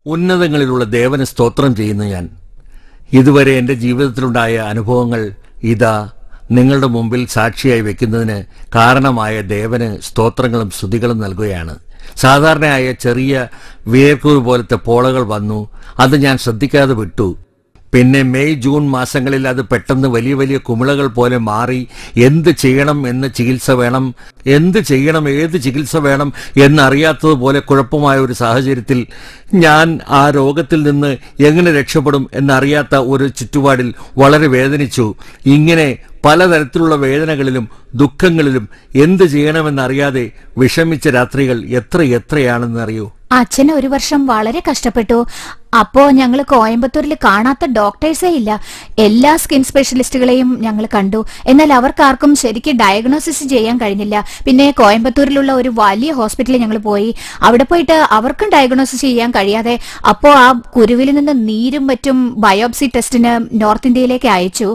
ഉന്നതങ്ങളിലുള്ള ദേവന് സ്തോത്രം ചെയ്യുന്നു ഞാൻ. ഇതുവരെ എൻ്റെ ജീവിതത്തിലുണ്ടായ അനുഭവങ്ങൾ ഇതാ നിങ്ങളുടെ മുമ്പിൽ സാക്ഷിയായി വെക്കുന്നതിന് കാരണമായ ദേവന് സ്തോത്രങ്ങളും സ്തുതികളും നൽകുകയാണ്. സാധാരണയായ ചെറിയ വിയർക്കുരു പോലത്തെ പോളകൾ വന്നു. അത് ഞാൻ ശ്രദ്ധിക്കാതെ വിട്ടു. പിന്നെ മെയ് ജൂൺ മാസങ്ങളിൽ അത് പെട്ടെന്ന് വലിയ വലിയ കുമിളകൾ പോലെ മാറി. എന്ത് ചെയ്യണം, എന്ന് ചികിത്സ വേണം, എന്ത് ചെയ്യണം, ഏത് ചികിത്സ വേണം എന്നറിയാത്തതുപോലെ കുഴപ്പമായ ഒരു സാഹചര്യത്തിൽ ഞാൻ ആ രോഗത്തിൽ നിന്ന് എങ്ങനെ രക്ഷപ്പെടും എന്നറിയാത്ത ഒരു ചുറ്റുപാടിൽ വളരെ വേദനിച്ചു. ഇങ്ങനെ പലതരത്തിലുള്ള വേദനകളിലും ദുഃഖങ്ങളിലും എന്ത് ചെയ്യണമെന്നറിയാതെ വിഷമിച്ച രാത്രികൾ എത്രയാണെന്നറിയൂ. അച്ഛൻ ഒരു വർഷം വളരെ കഷ്ടപ്പെട്ടു. അപ്പോ ഞങ്ങള് കോയമ്പത്തൂരിൽ കാണാത്ത ഡോക്ടേഴ്സേ ഇല്ല. എല്ലാ സ്കിൻ സ്പെഷ്യലിസ്റ്റുകളെയും ഞങ്ങൾ കണ്ടു. എന്നാൽ അവർക്കാർക്കും ശരിക്കും ഡയഗ്നോസിസ് ചെയ്യാൻ കഴിഞ്ഞില്ല. പിന്നെ കോയമ്പത്തൂരിലുള്ള ഒരു വലിയ ഹോസ്പിറ്റലിൽ ഞങ്ങൾ പോയി. അവിടെ പോയിട്ട് അവർക്കും ഡയഗ്നോസിസ് ചെയ്യാൻ കഴിയാതെ അപ്പോ ആ കുരുവിൽ നിന്ന് നീരും മറ്റും ബയോപ്സി ടെസ്റ്റിന് നോർത്ത് ഇന്ത്യയിലേക്ക് അയച്ചു.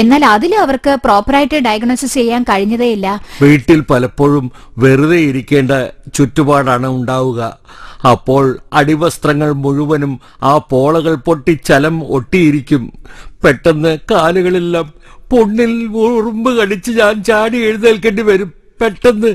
എന്നാൽ അതിൽ അവർക്ക് പ്രോപ്പറായിട്ട് ഡയഗ്നോസിസ് ചെയ്യാൻ കഴിഞ്ഞതേയില്ല. വീട്ടിൽ പലപ്പോഴും വെറുതെ ഇരിക്കേണ്ട ചുറ്റുപാടാണ് ഉണ്ടാവുക. അപ്പോൾ അടിവസ്ത്രങ്ങൾ മുഴുവനും ആ പോളകൾ പൊട്ടി ചലം ഒട്ടിയിരിക്കും. പെട്ടെന്ന് കാലുകളെല്ലാം പൊണ്ണിൽ ഉറുമ്പ് കടിച്ച് ഞാൻ ചാടി എഴുന്നേൽക്കേണ്ടി വരും. പെട്ടെന്ന്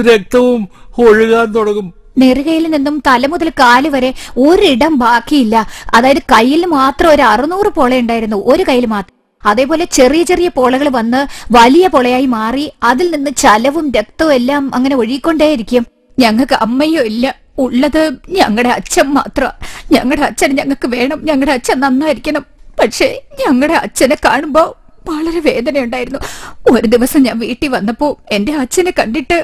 രക്തവും ഒഴുകാൻ തുടങ്ങും. നെറുകയിൽ നിന്നും തല മുതൽ കാല് വരെ ഒരിടം ബാക്കിയില്ല. അതായത് കയ്യിൽ മാത്രം ഒരു 600 പോള ഉണ്ടായിരുന്നു, ഒരു കയ്യിൽ മാത്രം. അതേപോലെ ചെറിയ ചെറിയ പോളകൾ വന്ന് വലിയ പൊളയായി മാറി. അതിൽ നിന്ന് ചലവും രക്തവും എല്ലാം അങ്ങനെ ഒഴുകിക്കൊണ്ടേയിരിക്കും. ഞങ്ങൾക്ക് അമ്മയോ ഇല്ല, ഉള്ളത് ഞങ്ങളുടെ അച്ഛൻ മാത്രം. ഞങ്ങളുടെ അച്ഛൻ ഞങ്ങൾക്ക് വേണം, ഞങ്ങളുടെ അച്ഛൻ നന്നായിരിക്കണം. പക്ഷെ ഞങ്ങളുടെ അച്ഛനെ കാണുമ്പോ വളരെ വേദനയുണ്ടായിരുന്നു. ഒരു ദിവസം ഞാൻ വീട്ടിൽ വന്നപ്പോ എന്റെ അച്ഛനെ കണ്ടിട്ട്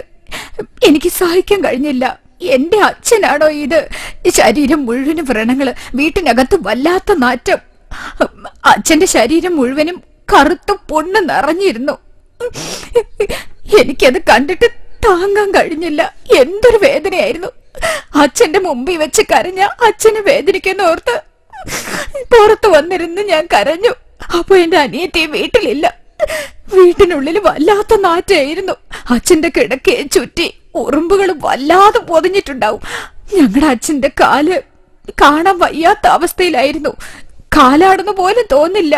എനിക്ക് സഹിക്കാൻ കഴിഞ്ഞില്ല. എന്റെ അച്ഛനാണോ ഇത്? ശരീരം മുഴുവനും വ്രണങ്ങള്, വീട്ടിനകത്ത് വല്ലാത്ത നാറ്റം. അച്ഛന്റെ ശരീരം മുഴുവനും കറുത്ത പൊണ്ണ് നിറഞ്ഞിരുന്നു. എനിക്കത് കണ്ടിട്ട് താങ്ങാൻ കഴിഞ്ഞില്ല. എന്തൊരു വേദനയായിരുന്നു. അച്ഛന്റെ മുമ്പിൽ വെച്ച് കരഞ്ഞ അച്ഛനെ വേദനിക്കുന്ന ഓർത്ത് പുറത്തു വന്നിരുന്ന് ഞാൻ കരഞ്ഞു. അപ്പൊ എന്റെ അനിയത്തി വീട്ടിലില്ല. വീട്ടിനുള്ളിൽ വല്ലാത്ത നാറ്റായിരുന്നു. അച്ഛന്റെ കിടക്കയെ ചുറ്റി ഉറുമ്പുകൾ വല്ലാതെ പൊതിഞ്ഞിട്ടുണ്ടാവും. ഞങ്ങളുടെ അച്ഛന്റെ കാല് കാണാൻ വയ്യാത്ത അവസ്ഥയിലായിരുന്നു. കാലാടുന്ന പോലും തോന്നില്ല.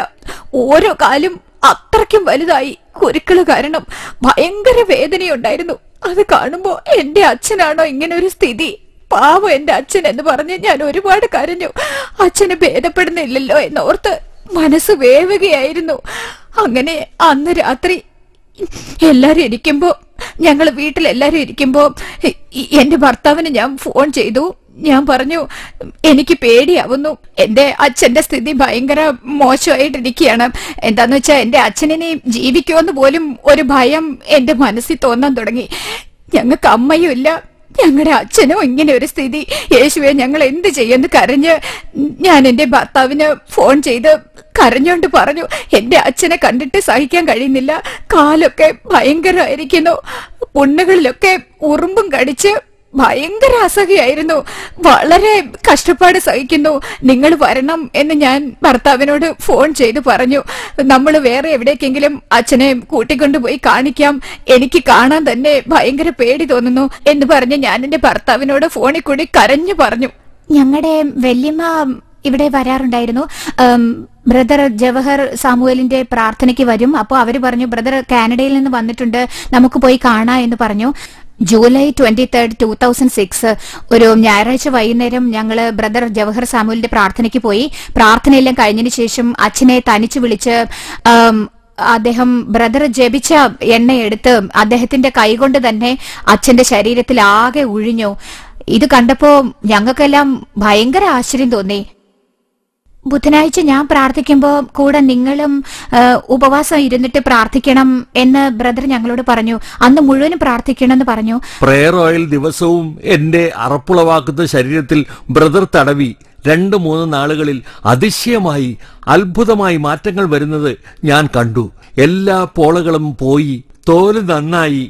ഓരോ കാലും അത്രയ്ക്കും വലുതായി. കുരുക്കള് കാരണം ഭയങ്കര വേദനയുണ്ടായിരുന്നു. അത് കാണുമ്പോ എന്റെ അച്ഛനാണോ ഇങ്ങനെ ഒരു സ്ഥിതി, പാവം എന്റെ അച്ഛൻ എന്ന് പറഞ്ഞ് ഞാൻ ഒരുപാട് കരഞ്ഞു. അച്ഛന് ഭേദപ്പെടുന്നില്ലല്ലോ എന്നോർത്ത് മനസ്സ് വേവുകയായിരുന്നു. അങ്ങനെ അന്ന് രാത്രി എല്ലാരും ഇരിക്കുമ്പോ, ഞങ്ങൾ വീട്ടിലെല്ലാരും ഇരിക്കുമ്പോ എന്റെ ഭർത്താവിന് ഞാൻ ഫോൺ ചെയ്തു. ഞാൻ പറഞ്ഞു, എനിക്ക് പേടിയാവുന്നു, എന്റെ അച്ഛന്റെ സ്ഥിതി ഭയങ്കര മോശമായിട്ടിരിക്കുകയാണ്. എന്താന്ന് വെച്ചാൽ എന്റെ അച്ഛനെ ജീവിക്കുമെന്ന് പോലും ഒരു ഭയം എന്റെ മനസ്സിൽ തോന്നാൻ തുടങ്ങി. ഞങ്ങൾക്ക് അമ്മയും ഇല്ല, ഞങ്ങളുടെ അച്ഛനോ ഇങ്ങനെ ഒരു സ്ഥിതി. യേശുവെ, ഞങ്ങൾ എന്ത് ചെയ്യുമെന്ന് കരഞ്ഞ് ഞാൻ എന്റെ ഭർത്താവിന് ഫോൺ ചെയ്ത് കരഞ്ഞോണ്ട് പറഞ്ഞു, എന്റെ അച്ഛനെ കണ്ടിട്ട് സഹിക്കാൻ കഴിയുന്നില്ല. കാലൊക്കെ ഭയങ്കരമായിരിക്കുന്നു, പുണ്ണുകളിലൊക്കെ ഉറുമ്പും കടിച്ച് ഭയങ്കര അസഹ്യായിരുന്നു. വളരെ കഷ്ടപ്പാട് സഹിക്കുന്നു. നിങ്ങൾ വരണം എന്ന് ഞാൻ ഭർത്താവിനോട് ഫോൺ ചെയ്ത് പറഞ്ഞു. നമ്മൾ വേറെ എവിടേക്കെങ്കിലും അച്ഛനെ കൂട്ടിക്കൊണ്ടുപോയി കാണിക്കാം, എനിക്ക് കാണാൻ തന്നെ ഭയങ്കര പേടി തോന്നുന്നു എന്ന് പറഞ്ഞ് ഞാൻ എന്റെ ഭർത്താവിനോട് ഫോണിൽ കൂടി കരഞ്ഞു പറഞ്ഞു. ഞങ്ങളുടെ വല്യമ്മ ഇവിടെ വരാറുണ്ടായിരുന്നു. ബ്രദർ ജവഹർ സാമുവേലിന്റെ പ്രാർത്ഥനയ്ക്ക് വരും. അപ്പോൾ അവര് പറഞ്ഞു, ബ്രദർ കാനഡയിൽ നിന്ന് വന്നിട്ടുണ്ട്, നമുക്ക് പോയി കാണാ എന്ന് പറഞ്ഞു. ജൂലൈ 23, 2006 ഒരു ഞായറാഴ്ച വൈകുന്നേരം ഞങ്ങള് ബ്രദർ ജവഹർ സാമുവലിന്റെ പ്രാർത്ഥനയ്ക്ക് പോയി. പ്രാർത്ഥനയെല്ലാം കഴിഞ്ഞതിന് ശേഷം അച്ഛനെ തനിച്ച് വിളിച്ച് അദ്ദേഹം ബ്രദർ ജപിച്ച എണ്ണയെടുത്ത് അദ്ദേഹത്തിന്റെ കൈകൊണ്ട് തന്നെ അച്ഛന്റെ ശരീരത്തിൽ ആകെ ഒഴിഞ്ഞു. ഇത് കണ്ടപ്പോ ഞങ്ങൾക്കെല്ലാം ഭയങ്കര ആശ്ചര്യം തോന്നി. ബുധനാഴ്ച ഞാൻ പ്രാർത്ഥിക്കുമ്പോ കൂടെ നിങ്ങളും ഉപവാസം ഇരുന്നിട്ട് പ്രാർത്ഥിക്കണം എന്ന് ബ്രദർ ഞങ്ങളോട് പറഞ്ഞു. അന്ന് മുഴുവനും പ്രാർത്ഥിക്കണം എന്ന് പറഞ്ഞു. പ്രയർ ഓയിൽ ദിവസവും എന്റെ അറപ്പുളവാക്കുന്ന ശരീരത്തിൽ ബ്രദർ തടവി 2-3 നാളുകളിൽ അതിശയമായി അത്ഭുതമായി മാറ്റങ്ങൾ വരുന്നത് ഞാൻ കണ്ടു. എല്ലാ പോളകളും പോയി, തോല് നന്നായി,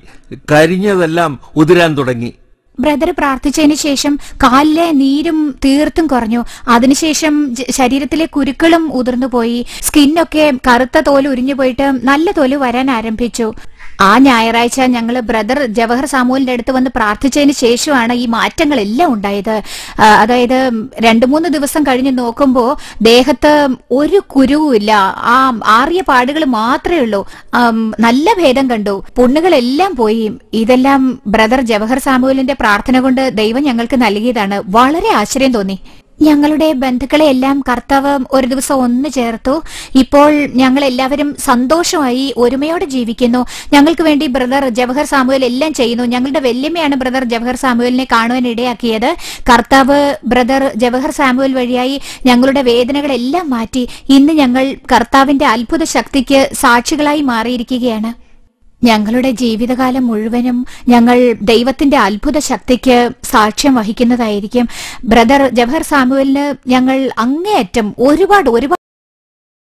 കരിഞ്ഞതെല്ലാം ഉതിരാൻ തുടങ്ങി. ബ്രദർ പ്രാർത്ഥിച്ചതിന് ശേഷം കാലിലെ നീരും തീർത്തും കുറഞ്ഞു. അതിനുശേഷം ശരീരത്തിലെ കുരുക്കളും ഉതിർന്നു പോയി. സ്കിന്നൊക്കെ കറുത്ത തോല് ഉരിഞ്ഞു പോയിട്ട് നല്ല തോല് വരാൻ ആരംഭിച്ചു. ആ ഞായറാഴ്ച ഞങ്ങൾ ബ്രദർ ജവഹർ സാമുവലിന്റെ അടുത്ത് വന്ന് പ്രാർത്ഥിച്ചതിന് ശേഷമാണ് ഈ മാറ്റങ്ങളെല്ലാം ഉണ്ടായത്. അതായത് 2-3 ദിവസം കഴിഞ്ഞ് നോക്കുമ്പോ ദേഹത്ത് ഒരു കുരുവുമില്ല, ആ ആറിയ പാടുകൾ മാത്രമേ ഉള്ളൂ. നല്ല ഭേദം കണ്ടു, പുണ്ണുകളെല്ലാം പോയി. ഇതെല്ലാം ബ്രദർ ജവഹർ സാമുവലിന്റെ പ്രാർത്ഥന കൊണ്ട് ദൈവം ഞങ്ങൾക്ക് നൽകിയതാണ്. വളരെ ആശ്ചര്യം തോന്നി. ഞങ്ങളുടെ ബന്ധുക്കളെ എല്ലാം കർത്താവ് ഒരു ദിവസം ഒന്ന് ചേർത്തു. ഇപ്പോൾ ഞങ്ങൾ എല്ലാവരും സന്തോഷമായി ഒരുമയോടെ ജീവിക്കുന്നു. ഞങ്ങൾക്ക് വേണ്ടി ബ്രദർ ജവഹർ സാമുവൽ എല്ലാം ചെയ്യുന്നു. ഞങ്ങളുടെ വല്യമ്മയാണ് ബ്രദർ ജവഹർ സാമുവലിനെ കാണുവാൻ ഇടയാക്കിയത്. കർത്താവ് ബ്രദർ ജവഹർ സാമുവൽ വഴിയായി ഞങ്ങളുടെ വേദനകളെല്ലാം മാറ്റി. ഇന്ന് ഞങ്ങൾ കർത്താവിന്റെ അത്ഭുത ശക്തിക്ക് സാക്ഷികളായി മാറിയിരിക്കുകയാണ്. ഞങ്ങളുടെ ജീവിതകാലം മുഴുവനും ഞങ്ങൾ ദൈവത്തിന്റെ അത്ഭുത ശക്തിക്ക് സാക്ഷ്യം വഹിക്കുന്നതായിരിക്കും. ബ്രദർ ജവഹർ സാമുവലിന് ഞങ്ങൾ അങ്ങേയറ്റം ഒരുപാട്